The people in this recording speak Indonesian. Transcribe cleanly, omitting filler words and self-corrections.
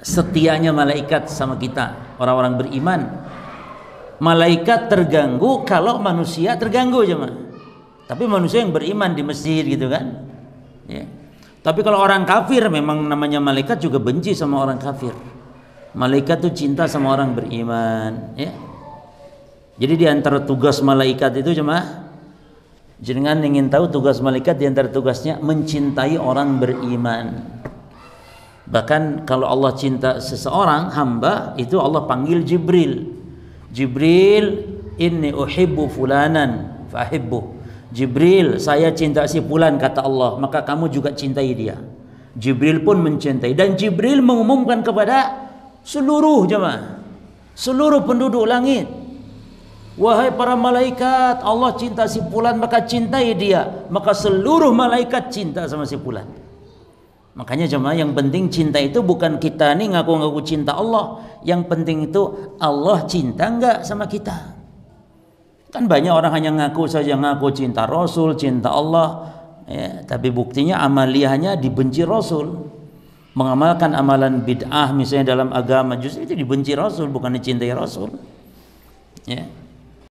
setianya malaikat sama kita orang-orang beriman. Malaikat terganggu kalau manusia terganggu jemaah. Tapi manusia yang beriman di masjid gitu kan ya. Tapi kalau orang kafir, memang namanya malaikat juga benci sama orang kafir. Malaikat tuh cinta sama orang beriman ya. Jadi di antara tugas malaikat itu jemaah, jangan ingin tahu tugas malaikat, di antara tugasnya mencintai orang beriman. Bahkan kalau Allah cinta seseorang hamba, itu Allah panggil Jibril. Jibril, inni uhibbu fulanan fahibbu. Jibril, saya cinta si fulan kata Allah, maka kamu juga cintai dia. Jibril pun mencintai, dan Jibril mengumumkan kepada seluruh jemaah, seluruh penduduk langit, wahai para malaikat, Allah cinta si fulan maka cintai dia. Maka seluruh malaikat cinta sama si fulan. Makanya jemaah, yang penting cinta itu bukan kita nih ngaku-ngaku cinta Allah. Yang penting itu Allah cinta enggak sama kita. Kan banyak orang hanya ngaku saja, ngaku cinta Rasul, cinta Allah ya, tapi buktinya amaliyahnya dibenci Rasul. Mengamalkan amalan bid'ah misalnya dalam agama, justru itu dibenci Rasul, bukan dicintai Rasul ya.